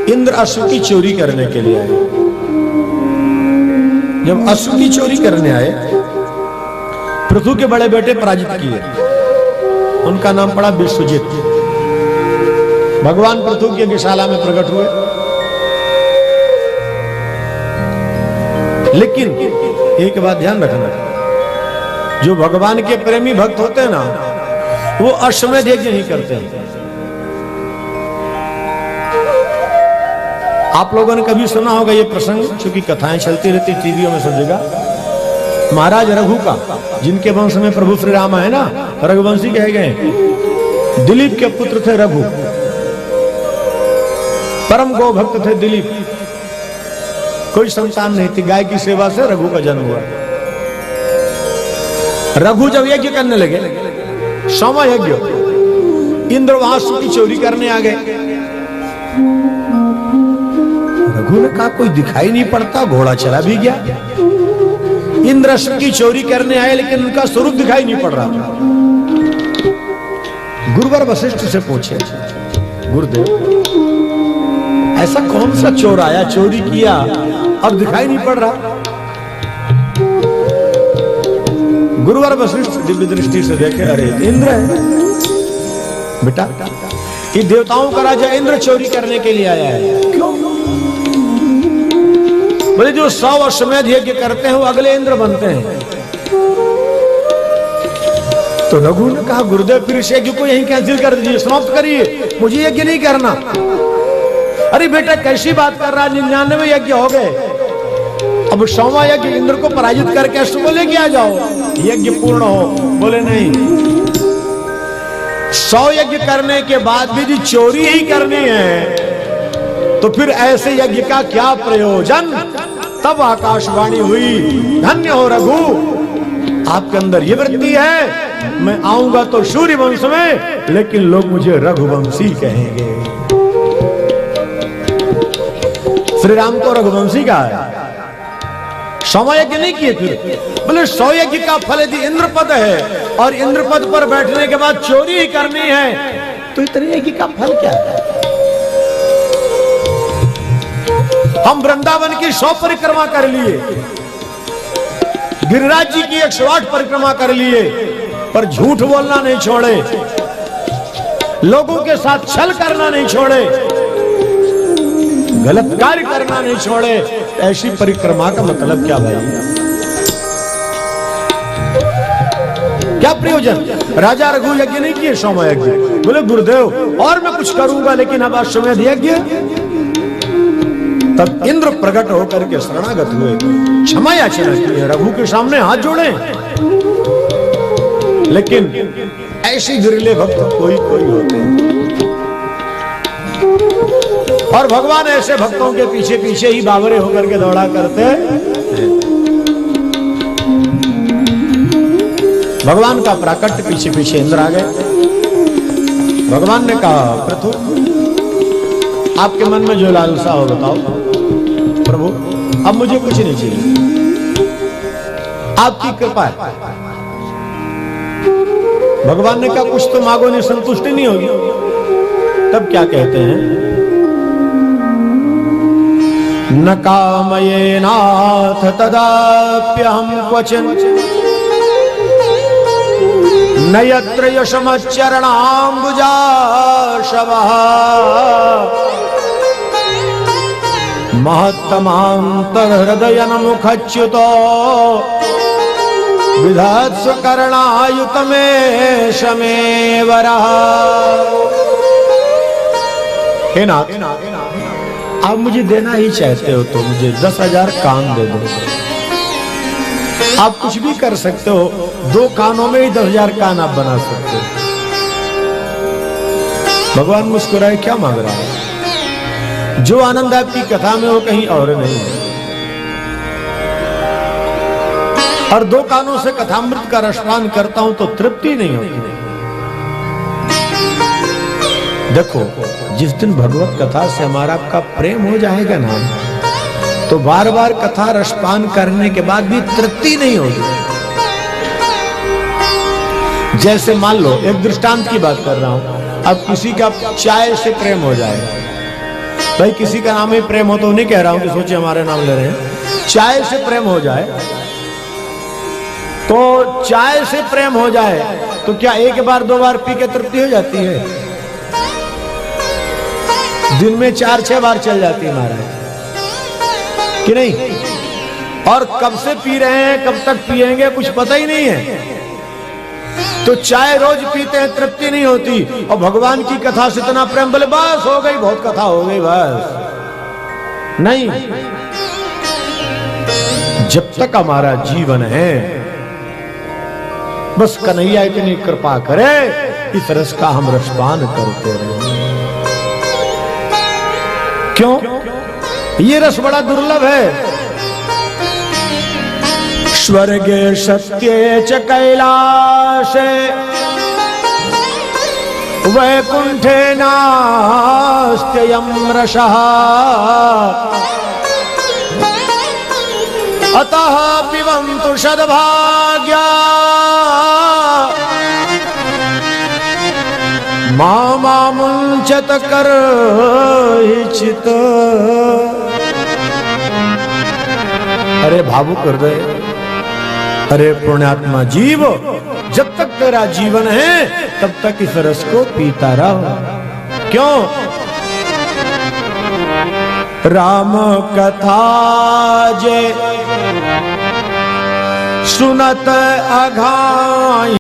इंद्र अश्व की चोरी करने के लिए आए। जब अश्व की चोरी करने आए, पृथु के बड़े बेटे पराजित किए, उनका नाम पड़ा विश्वजित। भगवान पृथु की यज्ञशाला में प्रकट हुए, लेकिन एक बात ध्यान रखना, जो भगवान के प्रेमी भक्त होते हैं ना, वो अश्वमेध यज्ञ नहीं करते हैं। आप लोगों ने कभी सुना होगा ये प्रसंग, क्योंकि कथाएं चलती रहती टीवियों में सब जगह। महाराज रघु का, जिनके वंश में प्रभु श्री राम है ना, रघुवंशी कहे गए। दिलीप के पुत्र थे रघु, परम गौ भक्त थे दिलीप। कोई संतान नहीं थी, गाय की सेवा से रघु का जन्म हुआ। रघु जब यज्ञ करने लगे, 100वां यज्ञ, इंद्र वहां की चोरी करने आ गए। रघु ने कहा कोई दिखाई नहीं पड़ता, घोड़ा चला भी गया। इंद्र अश्व की चोरी करने आए, लेकिन उनका स्वरूप दिखाई नहीं पड़ रहा। गुरुवर वशिष्ठ से पूछे, गुरुदेव ऐसा कौन सा चोर आया, चोरी किया और दिखाई नहीं पड़ रहा। गुरुवर वशिष्ठ दिव्य दृष्टि से देखे, अरे इंद्र है बेटा, ये देवताओं का राजा इंद्र चोरी करने के लिए आया है। क्यों? बोले जो 100 अश्वमेध यज्ञ करते हैं वो अगले इंद्र बनते हैं। तो रघु ने कहा गुरुदेव फिर इस यज्ञ को यहीं कैंसिल कर दीजिए, समाप्त करिए, मुझे यज्ञ नहीं करना। अरे बेटा कैसी बात कर रहा है, 99 यज्ञ हो गए, अब 100वां यज्ञ इंद्र को पराजित करके अश्व को लेके आ जाओ, यज्ञ पूर्ण हो। बोले नहीं, 100 यज्ञ करने के बाद भी यदि चोरी ही करनी है तो फिर ऐसे यज्ञ का क्या प्रयोजन। तब आकाशवाणी हुई, धन्य हो रघु, आपके अंदर ये वृत्ति है, मैं आऊंगा तो सूर्य वंश में, लेकिन लोग मुझे रघुवंशी कहेंगे। श्री राम को रघुवंशी कहा है। 100 यज्ञ नहीं किए, फिर बोले 100 यज्ञ का फल यदि इंद्रपद है और इंद्रपद पर बैठने के बाद चोरी ही करनी है, तो इतने यज्ञ का फल क्या है। हम वृंदावन की 100 परिक्रमा कर लिए, गिरिराज जी की 108 परिक्रमा कर लिए, पर झूठ बोलना नहीं छोड़े, लोगों के साथ छल करना नहीं छोड़े, गलत कार्य करना नहीं छोड़े। ऐसी परिक्रमा का मतलब क्या भाई, क्या प्रयोजन। राजा रघु यज्ञ नहीं किए, 100वां यज्ञ। बोले गुरुदेव और मैं कुछ करूंगा, लेकिन अब अश्वमेध यज्ञ। तब इंद्र प्रकट होकर के शरणागत हुए, क्षमा याचना की, रघु के सामने हाथ जोड़े। लेकिन ऐसे गिरले भक्त कोई कोई होते हैं, और भगवान ऐसे भक्तों के पीछे पीछे ही बावरे होकर के दौड़ा करते हैं। भगवान का प्राकट्य पीछे पीछे इंद्र आ गए। भगवान ने कहा पृथु, आपके मन में जो लालसा हो बताओ। प्रभु अब मुझे कुछ नहीं चाहिए, आपकी कृपा है। भगवान ने कहा कुछ तो मांगो, नहीं संतुष्टि नहीं होगी। तब क्या कहते हैं, न कामये नाथ तदाप्यहं क्वचिन् न यत्र यशमच्चरणाम्बुजाशवः महत्तमान्तर्हृदयन मुखच्युतो विधात्स्व कर्णायुतमेष मे वरः। हे नाथ, आप मुझे देना ही चाहते हो तो मुझे 10,000 कान दे दो। आप कुछ भी कर सकते हो, 2 कानों में ही 10,000 कान आप बना सकते हो। भगवान मुस्कुराए, क्या मांग रहा है। जो आनंद आपकी कथा में हो कहीं और नहीं है। और 2 कानों से कथामृत का रसपान करता हूं तो तृप्ति नहीं होती। देखो, जिस दिन भगवत कथा से हमारा आपका प्रेम हो जाएगा ना, तो बार बार कथा रसपान करने के बाद भी तृप्ति नहीं होगी। जैसे मान लो, एक दृष्टांत की बात कर रहा हूं, अब किसी का चाय से प्रेम हो जाए भाई किसी का नाम ही प्रेम हो तो नहीं कह रहा हूं कि सोचे हमारे नाम ले रहे हैं। चाय से प्रेम हो जाए तो चाय से प्रेम हो जाए तो क्या एक बार दो बार पी के तृप्ति हो जाती है? दिन में 4-6 बार चल जाती है महाराज कि नहीं? और कब से पी रहे हैं, कब तक पिएंगे, कुछ पता ही नहीं है। तो चाय रोज पीते हैं, तृप्ति नहीं होती, और भगवान की कथा से इतना प्रेम, बोले बस हो गई, बहुत कथा हो गई, बस नहीं। जब तक हमारा जीवन है बस कन्हैया इतनी कृपा करे इस रस का हम रसपान करते रहे। क्यों? ये रस बड़ा दुर्लभ है। स्वर्गे सत्ये च कैलाशे वैकुंठे नास्त्ययं रसः अतः पिबन्तु सद्भाग्या मामुञ्चत कर्हिचित्। अरे भावुक हृदय, अरे पुण्यात्मा जीव, जब तक तेरा जीवन है तब तक इस रस को पीता रहो। क्यों? राम कथा जे सुनत अघाई